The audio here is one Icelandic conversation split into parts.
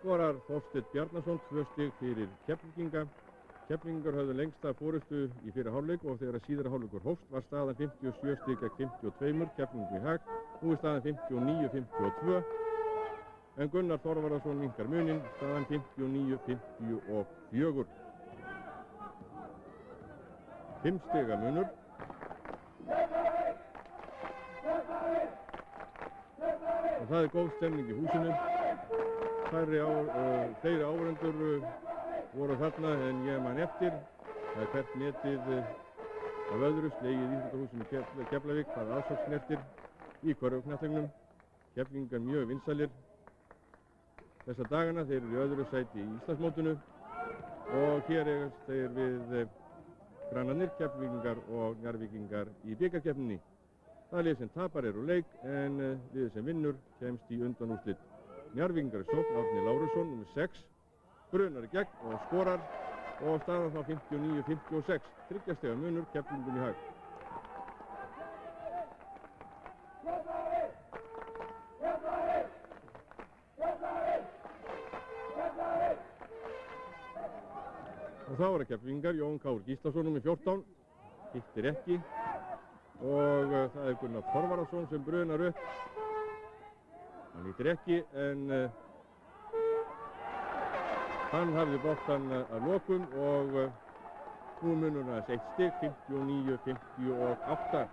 Skorar Þorsteinn Bjarnason 2 stig fyrir Keflvíkinga. Keflvíkingar höfðu lengsta forystu í fyrri hálfleik og þegar síðari hálfleikur hófst var staðan 57 stig gegn 52, Keflvíkingum í hag. Nú er staðan 59-52. En Gunnar Þorvarðarson minnkar muninn, staðan 59-54. 5 stiga munur. Og það er góð stemning í húsinu. Fleiri áhorfendur voru þarna en ég man eftir. Það er hvert metið af öðru slegið í íþróttahúsinu Keflavík, það er aðsóknsnertir í körfuknattleiknum. Keflvíkingar mjög vinsælir þessa dagana, þeir eru í öðru sæti í Íslandsmótinu og hér eigast þeir við grannarnir, Keflvíkingar og Njarðvíkingar í Bikarkeppninni. Það er lið sem tapar úr leik en lið sem vinnur kemst í undanúrslit. Njarðvíkingar í sókn, Árni Lárusson, nr. 6, brunar í gegn og skorar og staðan þá 59-56. 3 stiga munur, Keflvíkingum í hag. Og þá er Keflvíkingar, Gíslason, nr. 14, hittir ekki og það er Gunnar Þorvarðarson sem brunar upp. Hann hittir ekki en hann hafði boltan að lokum og nú munur aðeins 1 stig, 59-58.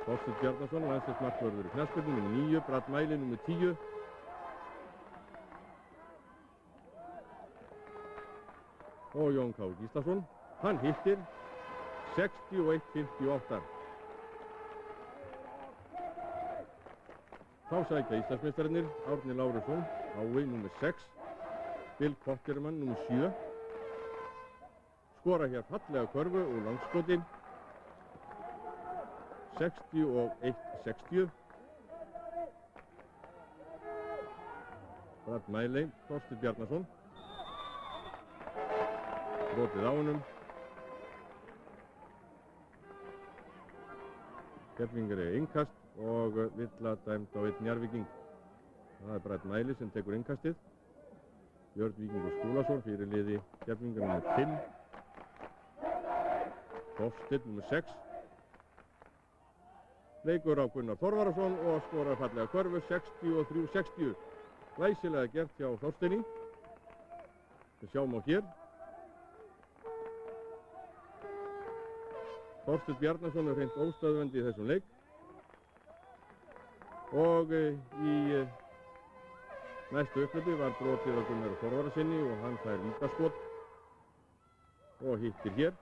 Þorsteinn Bjarnason, landsliðsmarkvörður í knattspyrnu, nr. 9, Miley, nr. 10. Og Gíslason, hann hittir 61-58. Þá sækja Íslandsmeistararnir Árni Lárusson, nr. 6, Kotterman, nr. 7. Skora hér fallega körfu og langskoti, 61-60. Miley, Þorsteinn Bjarnason. Brotið á honum. Keflvíkingar eiga innkast og villa dæmd á einn Njarðvíking. Það er Miley sem tekur innkastið. Björn, Víkingur, Nikulásson fyrir liði Keflvíkingar nr. 5. Þorsteinn nr. 6. Leikur á Gunnar Þorvarðarson og skorar fallega körfu 63-60. Glæsilega gert hjá Þorsteini. Við sjáum á hér. Þorsteinn Bjarnason er hreint óstöðvandi í þessum leik og í næstu upphlaupi var brotið á Gunnar Þorvarðarsinni og hann fær vítaskot og hittir hér.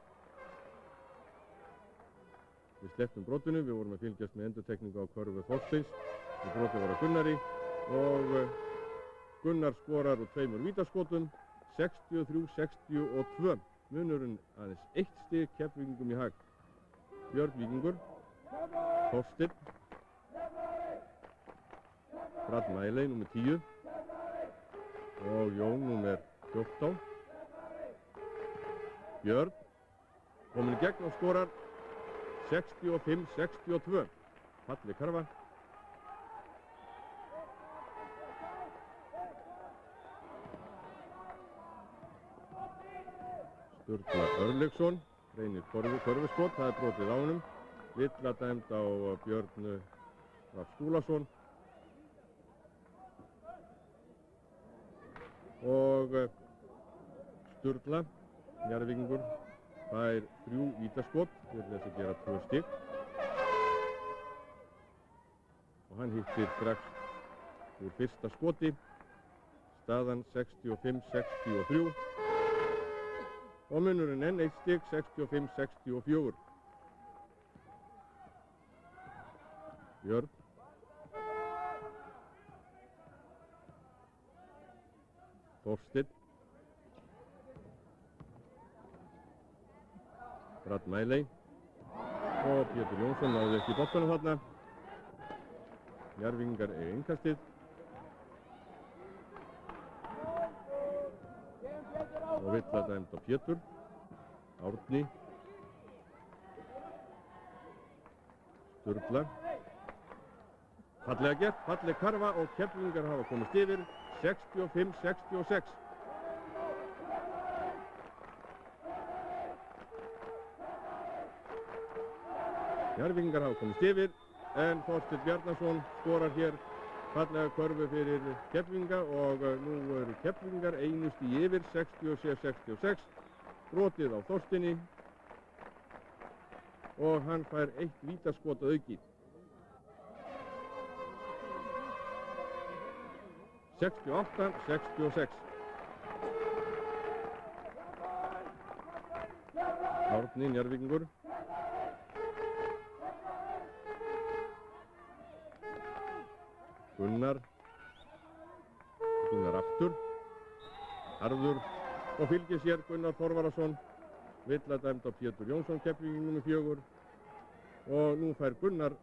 Við slepptum brotinu, við vorum að fylgjast með endurtekningu á körfu Þorsteins og brotið var á Gunnari og Gunnar skorar úr 2 vítaskotum 63-62. Munurinn aðeins 1 stig Keflvíkingum í hag. Björn, Víkingur, Þorsteinn, Miley, nr. 10 og Jón, nr. 14. Björn, komin í gegn og skorar 65-62. Falleg karfa. Sturla Örlygsson. Reynir körfuskot, það er brotið á honum. Villa dæmd á Björn Gíslason. Og Sturla, Njarðvíkingur, fær 3 vítaskot til þess að gera 2 stig. Og hann hittir strax úr fyrsta skoti. Staðan 65-63. Og munurinn enn 1 stig, 65-64. Björn. Þorsteinn. Miley. Og Pétur Jónsson náði ekki boltanum þarna. Njarðvíkingar eiga innkastið. Og villa dæmd á Pétur. Árni. Sturla. Fallega gert, falleg karfa og Keflavíkingar hafa komist yfir 65-66. Njarðvíkingar hafa komist yfir en Þorsteinn Bjarnason skorar hér fallega körfu fyrir Keflavíkinga og nú eru Keflavíkingar einu stigi yfir 67-66. Brotið á Þorsteini og hann fær eitt vítaskot að auki. 68-66. Árni, Njarðvíkingur. Gunnar aftur. Harður og fylgir sér Gunnar Þorvarðarson. Villa dæmd á Pétur Jónsson, Keflavík nr. 4. Og nú fær Gunnar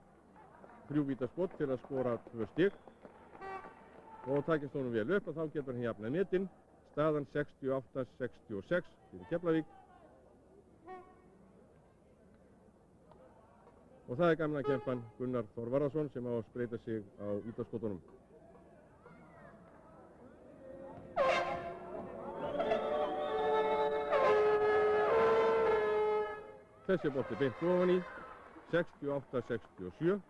3 vítaskot til að skora 2 stig. Og takist honum vel upp og þá getur hann jafnað metin. Staðan 68-66 fyrir Keflavík. Og það gamla kempan Gunnar Þorvarðarson sem á að spreyta sig á vítaskotunum. Þessi bolti beint ofan í 68-67.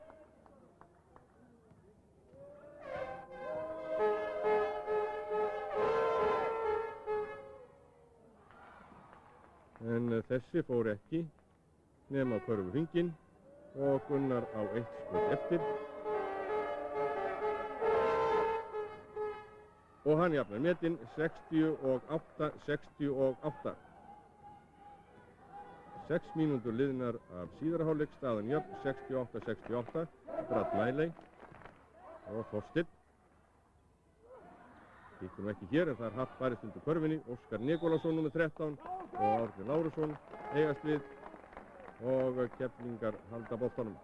En þessi fór ekki nema á körfuhringinn og Gunnar á 1 skot eftir. Og hann jafnar metin 68-68. 6 mínútur liðnar af síðara hálfleik, staðan jöfn 68-68. Brot Miley og Þorsteinn. Hittum ekki hér en það er haft barist undir körfinni. Óskar Nikulásson nr. 13 og Árni Lárusson eigast við og Keflavíkingar halda boltanum.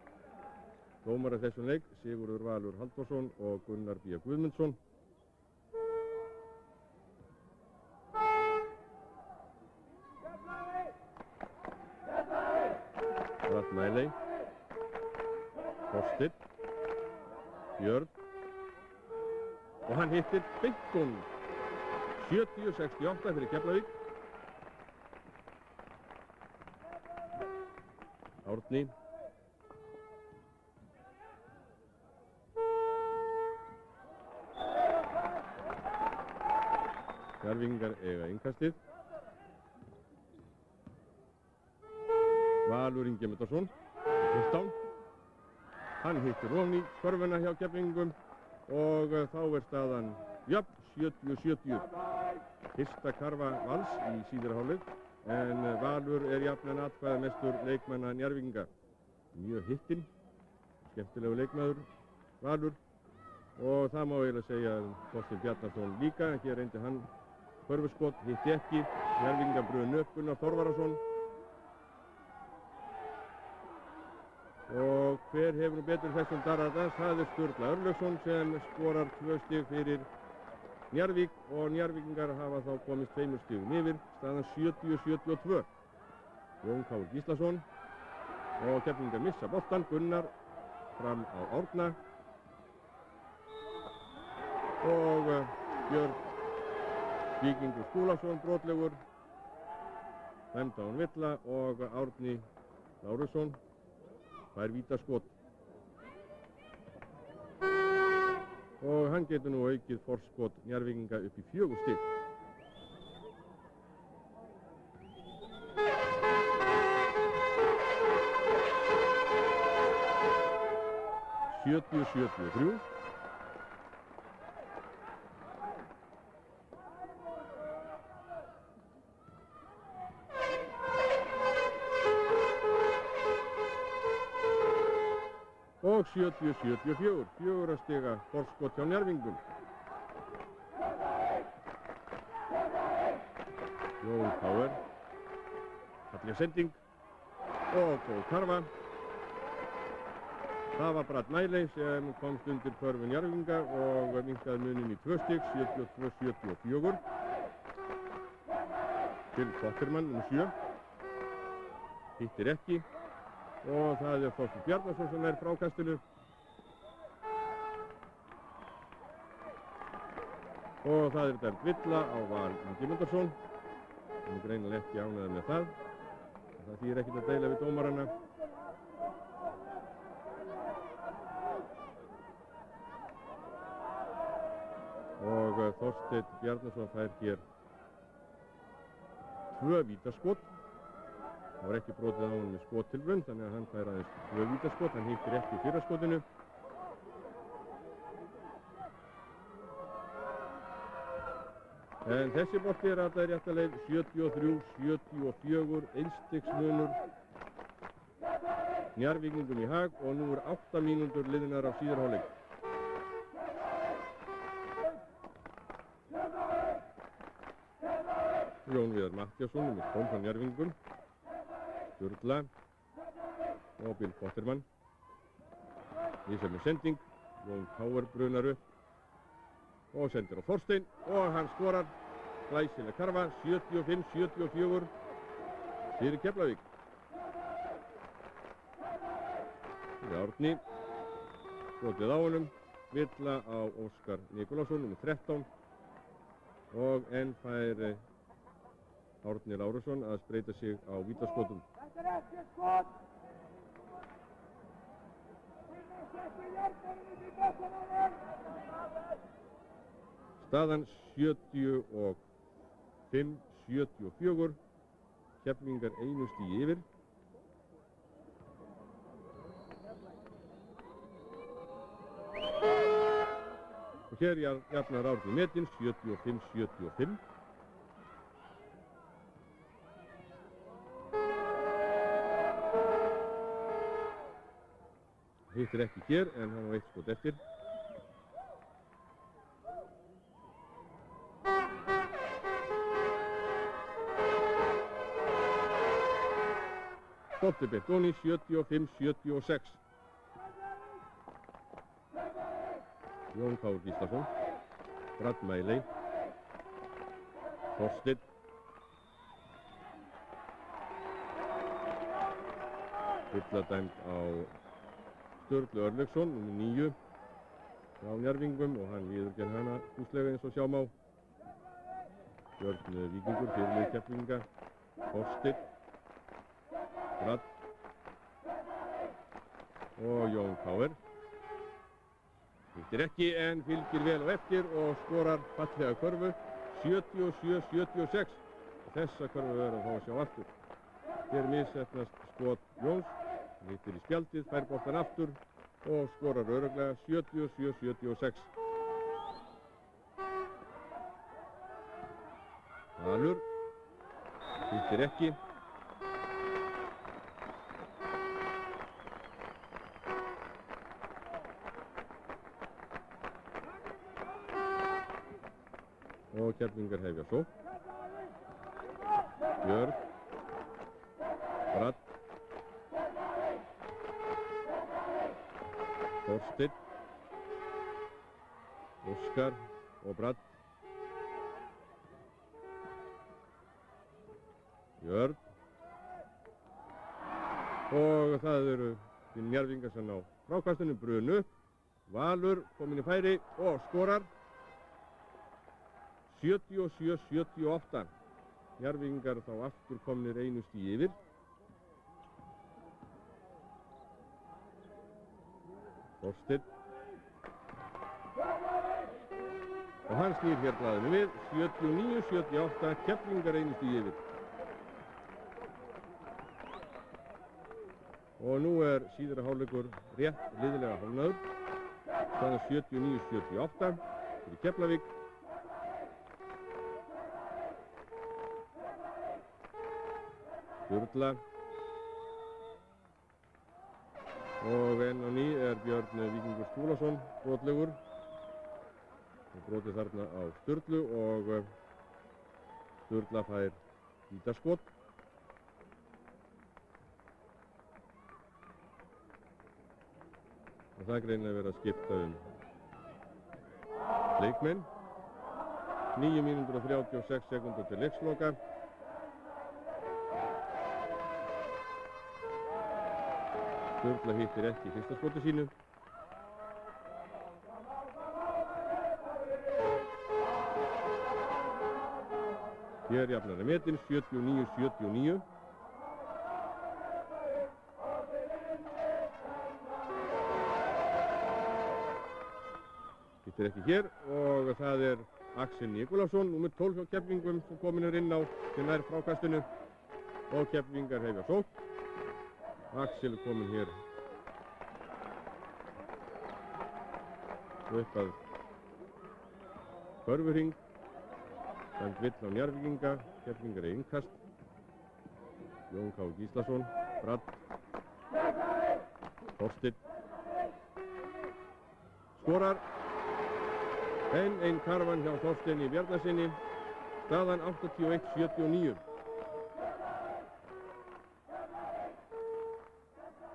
Dómarar þessum leik Sigurður Valur Halldórsson og Gunnar B. Guðmundsson. Brot Miley, Þorsteinn, Björn og hann hittir beintun 70-68 fyrir Keflavík. Árni. Njarðvíkingar eiga innkastið. Valur Ingimundarson, 15. Hann hittir ofan í körfuna hjá Keflvíkingum og þá er staðan jöfn 70-70. Fyrsta karfa Vals í síðara hálfleik en Valur er jafnan atkvæðamestur leikmanna Njarðvíkinga. Mjög hittinn, skemmtilegu leikmaður Valur og það má eiginlega segja Þorsteinn Bjarnason líka en hér reyndi hann körfuskot, hitti ekki. Njarðvíkingar bröðu upp Gunnar Þorvarðarson. Og hver hefur nú betur þessum darradans? Það er Sturla Örlygsson sem skorar 2 stig fyrir Njarðvík og Njarðvíkingar hafa þá komist 2 stigum yfir, staðan 70-72. Gíslason og Keflavíkingar missa boltan. Gunnar fram á Árna og Björn Víkingur Skúlason brotlegur, dæmd á hann Villa og Árni Lárusson fær vítaskot. Og hann getur nú aukið forskot Njarðvíkinga upp í 4 stig. Og 70-74, 4 stiga forskot hjá Njarðvíkingum. Jón Power, falleg sending og góð karfa. Það var Brot Miley sem komst undir körfu Njarðvíkinga og minnkaði munin í 2 stig, 72-74. Til Kotterman nr. 7. Hittir ekki. Og það er Þorsteinn Bjarnason sem er frákastinu. Og það dæmd villa á val Ingimundarson. Hann greinilega ekki ánægður með það. Það þýðir ekkert að deila við dómarana. Og Þorsteinn Bjarnason fær hér 2 vítaskot. Það var ekki brotið á honum með skottilraun, þannig að hann fær aðeins 2 vítaskot. Hann hittir ekki í fyrra skotinu. En þessi bolti rataði rétta leið 73-74, einstigsmunur Njarðvíkingum í hag og nú 8 mínútur liðnar á síðari hálfleik. Viðar Matthíasson með kom frá Njarðvíkingum, Sturla og Kotterman. Í sem sending, Jónsson brunar upp og sendir á Þorsteinn og hann skorar glæsileg karfa 75-74 fyrir Keflavík. Árni skotið á honum, villa á Óskar Nikulásson nr. 13 og enn fær Árni Lárusson að spreyta sig á vítaskotum. Staðan 75-74, Keflvíkingar einu stigi yfir. Og hér jafnar Árni metinn 75-75. Hittir ekki hér en hann á 1 skot eftir. Skotti beint ofan í 75-76. Gíslason, Miley, Þorsteinn, villa dæmd á Sturla Örlygsson, nr. 9 á Njarðvíkingum og hann viðurkenn hana húslega eins og sjá má. Björn Víkingur, fyrirlið Keflvíkinga, Þorsteinn, Brot og Jónsson. Hittir ekki en fylgir vel á eftir og skorar fallega körfu 77-76. Þessa körfu verður að fá að sjá aftur. Hér misheppnast skot Jóns, hittir í spjaldið, fær boltan aftur og skorar örugglega 77-76. Valur hittir ekki. Og Keflvíkingar hefja svo. Björn, Brot, Þorsteinn, Óskar og Brot, Björn og það eru til Njarðvíkingar sem á frákastinu brunu. Valur kominn í færi og skorar 77-78. Njarðvíkingar þá aftur komnir einu stigi yfir. Þorsteinn. Og hann snýr hér blaðinu við. 79-78, Keflvíkingar einu stigi yfir. Og nú síðara hálfleikur rétt liðlega hálfnaður. Staðan 79-78 fyrir Keflavík. Sturla og enn á ný Björn Víkingur Gíslason brotlegur og brotið þarna á Sturlu og Sturla fær vítaskot og það greinilega verið að skipta leikmenn. 9 mínútur og 36 sekúndur til leiksloka. Sturla hittir ekki í fyrsta skoti sínu. Hér jafnari metin, 79-79. Þetta ekki hér og það Axel Nikulásson, númer 12 hjá Keflingum sem komin inn á til nær frákastinu og Keflingar hefja sókn. Axel komin hér upp að körfuhring. Dæmt vill á Njarðvíkinga, Keflingar innkast. Jón K. Gíslason, Brot, Þorsteinn. Skorar. Einn karvan hjá Þorsteinn í Bjarnasinni. Staðan 81-79.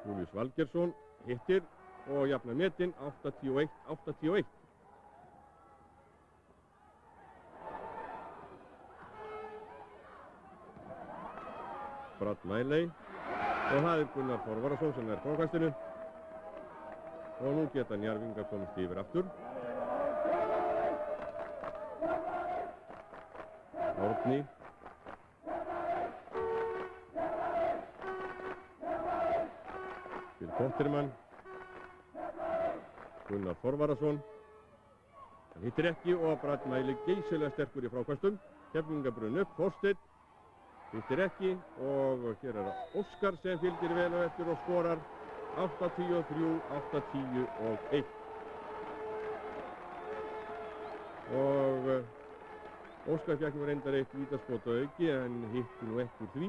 Július Valgersson hittir og jafnar metin 81-81. Brot Miley og það Gunnar Þorvarðarson sem frákastinu og nú geta Njarðvíkingar komist yfir aftur. Árni til Kotterman. Gunnar Þorvarðarson. Hann hittir ekki og Brot Miley geysilega sterkur í frákastum. Keflingar brunn upp, Þorsteinn hittir ekki og hér það Óskar sem fylgir vel á eftir og skorar 83, 80 og 1. Og Óskar fékk nú reyndar eitt vítaskot á auki en hitti nú ekki úr því.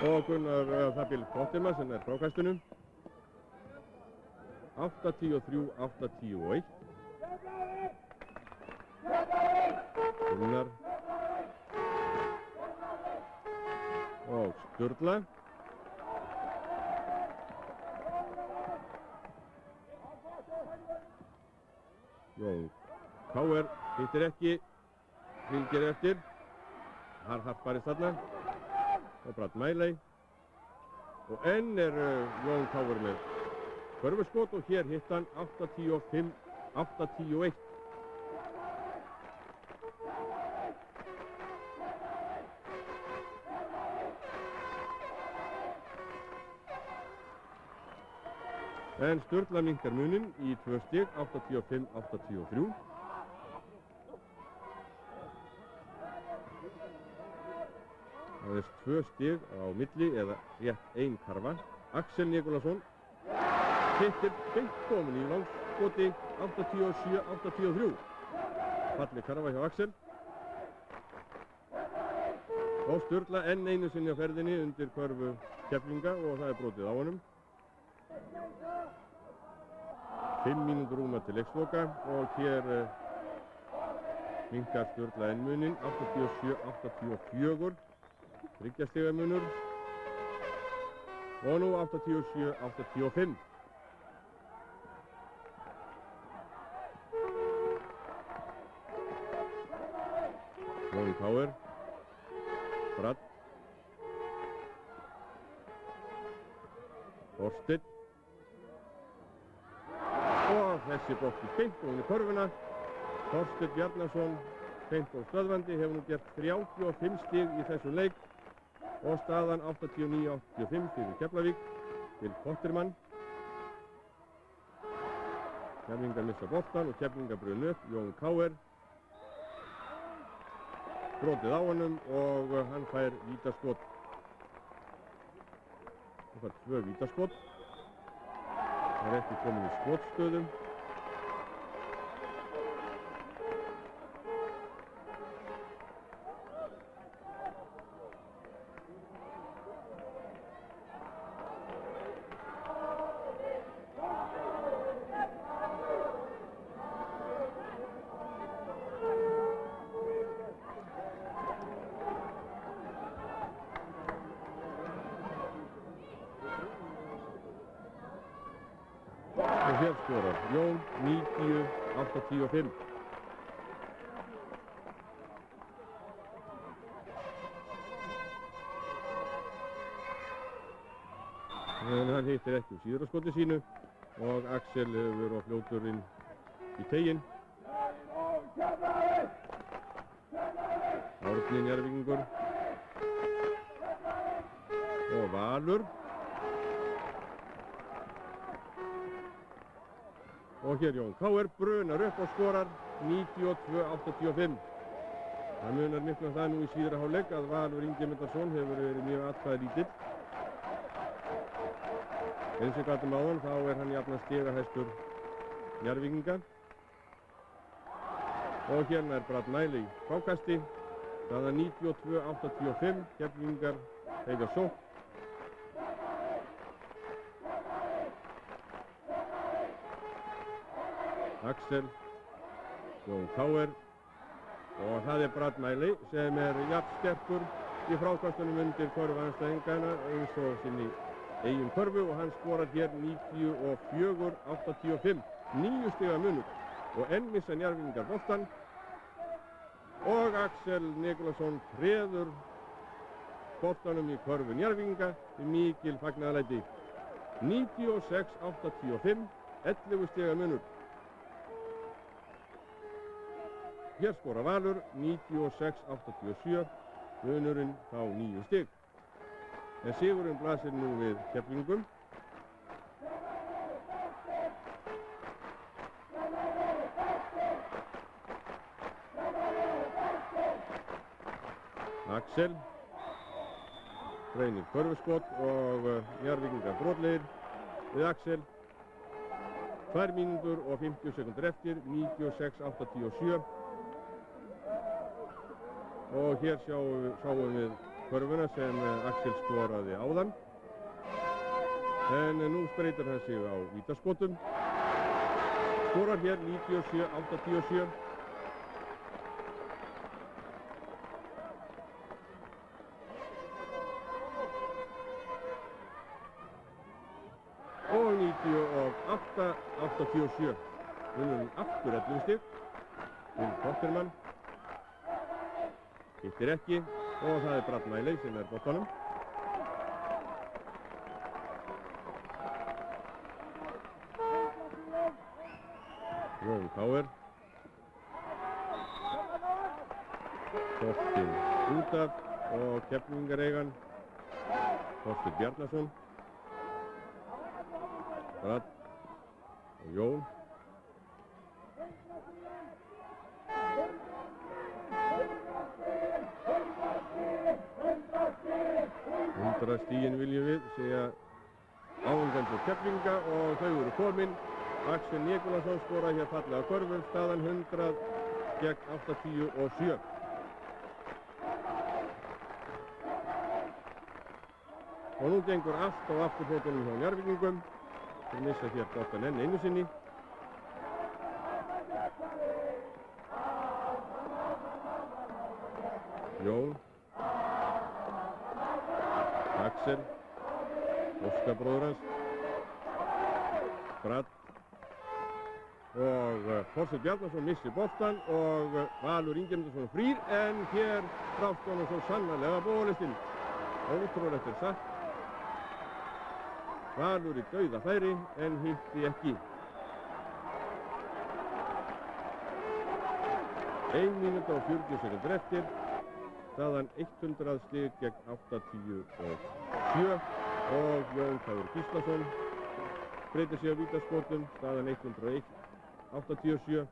Og Gunnar það bíl Kotterman sem frákastinu. 83, 80 og 1. Gunnar og Sturla. Jón K. hittir ekki, fylgir eftir. Harparist þarna og Brot Miley. Og enn Jón K. með körfuskot og hér hitt hann 85, 81. En Sturla minnkar munin í 2 stig, 85, 83. Það 2 stig á milli eða rétt 1 karfa. Axel Nikulásson hittir beint komin í langskoti 87, 83. Falli karfa hjá Axel. Og Sturla enn einu sinni á ferðinni undir körfu Keflinga og það brotið á honum. 5 mínútur rúmar til leiksloka og hér minnkar Sturla enn munin 87, 84. 3 stiga munur. Og nú 87, 85. Jón K. Brot. Þorsteinn. Og þessi bolti beint ofan í körfuna. Þorsteinn Bjarnason beint og stöðvandi hefur nú gert 35 stig í þessum leik og staðan 89-85 fyrir Keflavík til Kotterman. Keflingar missa boltan og Keflingar brunn upp. Jón K. Brotið á honum og hann fær vítaskot. Hann fær 2 vítaskot. Það ekki komin í skotstöðum. Og hér skorar Jón 90-85. En hann hittir ekki úr síðara skoti sínu og Axel hefur á fljótur inn í teginn. Árni Njarðvíkingur og Valur. Og hér Jón K.R. brunar upp og skorar 92-85. Það munar miklu það nú í síðara hálfleik að Valur Ingimundarson hefur verið mjög atkvæðalítill. Eins og gátum áðan þá hann jafnan stigahæstur Njarðvíkinga. Og hérna Brot Miley frákasti. Staðan 92-85. Keflavíkingar eiga sókn. Axel, Jón K.R. og það Brot Miley sem jafn sterkur í frákastunum undir körfuanstæðingana eins og sinni eigin körfu og hann skorar hér 94-85. 9 stiga munur og enn missa Njarðvíkingar boltann og Axel Nikulásson treður boltanum í körfu Njarðvíkinga í mikil fagnaðarlæti. 96-85, 11 stiga munur. Hér skora Valur 96-87, munurinn þá 9 stig. En sigurinn blasir nú við Keflvíkingum. Axel reynir körfuskot og Njarðvíkingar brotlegir við Axel. 2 mínútur og 50 sekundur eftir, 96-87. Og hér sáum við körfuna sem Axel skoraði áðan. En nú spreytir hann sig á vítaskotum. Skorar hér 97-87. Og 98-87. Munum aftur 11 stig til Kotterman. Hittir ekki og það Brot Miley sem boltanum. Jón K.R. Þorsteinn út af og Keflavíkingareigan Þorsteinn Bjarnason. Brot og Jón. Stigin viljum við, segja áhengendur Keflvíkinga og þau eru komin. Axel Nikulásson skorar hér fallega körfu, staðan 100-87. Og nú gengur allt á afturfótunum hjá Njarðvíkingum. Þeir missa hér boltann enn einu sinni. Jón. Axel, Óskar bróður hans, Brot og Þorsteinn Bjarnason missir boltann og Valur Ingimundarson frýr en hér brást honum svo sannarlega bólistinn. Ótrúlegt satt. Valur í dauðafæri en hitti ekki. 1 mínúta og 40 sekundur eftir. Staðan 100 stig gegn 87 og Jón Gíslason breytir sig á vítaskotum, staðan 101-87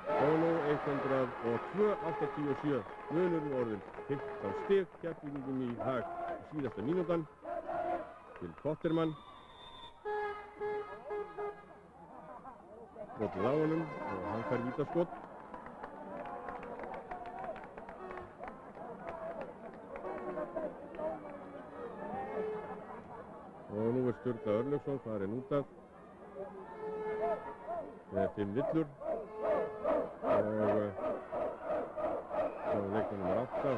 og nú 102-87, munurinn orðinn 15 stig, Keflvíkingum í hag síðasta mínútan til Kotterman. Brotið á honum og hann fær vítaskot. Og nú Sturla Örlygsson farin út af með 5 villur og svo leikmaður nr. 8, það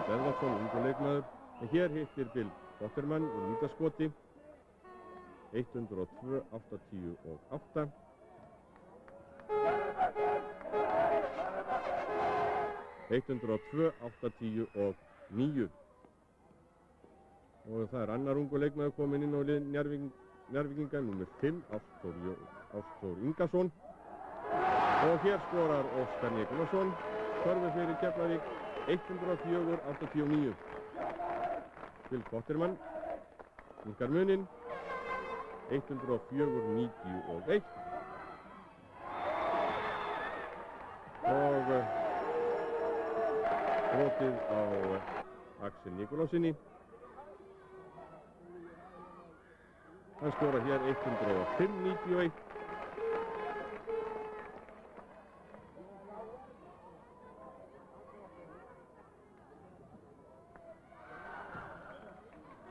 Bjarnason, ungur leikmaður. En hér hittir Kotterman úr vítaskoti 102-88. og það annar ungur leikmaður kominn inn á lið Njarðvíkinga, númer 5, Ástór Ingason. Og hér skorar Óskar Nikulásson, körfu fyrir Keflavík, 104-89. Til Kotterman, minkar muninn, 104-91. Og brotið á Axel Nikulássyni. Hann skorar hér 105-91.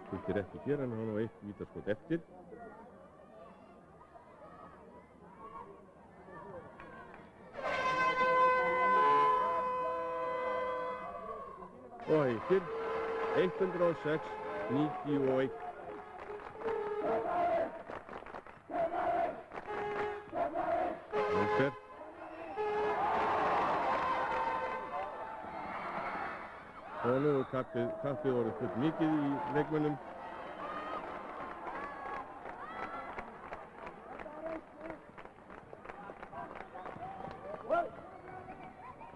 Skiltir ekki hér en hann á eitt vítaskot eftir. Og heitir 106-91. Óskar. Og nú er kappið orðið fullt mikið í leikmönnum.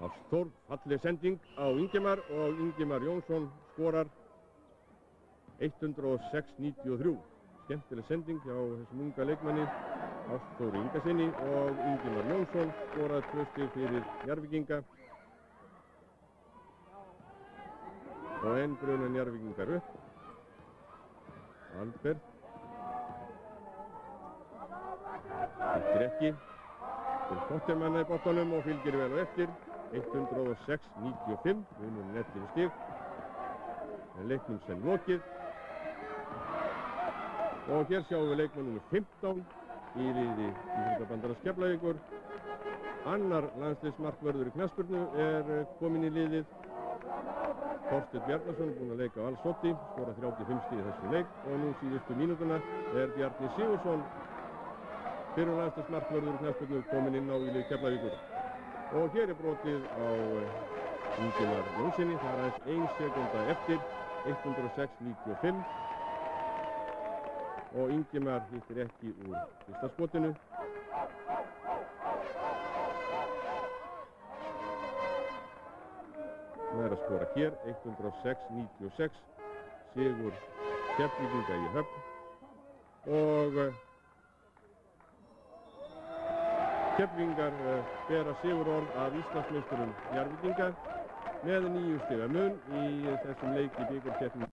Ástór, falleg sending á Ingimar og Ingimar Jónsson skorar 106-93. Skemmtileg sending hjá þessum unga leikmanni, Ástóri Ingasinni, og Ingimar Jónsson skorar 2 stig fyrir Njarðvíkinga. Og enn bruna Njarðvíkingar upp. Albert. Skiltir ekki. Til Kotterman í boltanum og fylgir vel á eftir. 106-95. Munurinn eftir stig. En leiknum sem lokið. Og hér sjáum við leikmann nr. 15 í liði Íþróttabandalags Keflavíkur. Annar landsliðsmarkvörður í knattspyrnu kominn í liðið. Þorsteinn Bjarnason búinn að leika á alls 80, skora 35 stig í þessu leik, og nú síðustu mínútuna Bjarni Sigursson, fyrrum landsliðsmarkvörður í knattspyrnu, kominn inn á í lið Keflavíkur. Og hér brotið á Ingimar Jónssoni, það aðeins 1 sekúnda eftir, 106-95. Og Ingimar hittir ekki úr fyrsta skotinu. Það að skora hér, 106-96, sigur Keflvíkinga í höfn. Og Keflvíkingar bera sigurorð af Íslandsmeisturum Njarðvíkinga með 9 stiga mun í þessum leik í Bikarkeppni.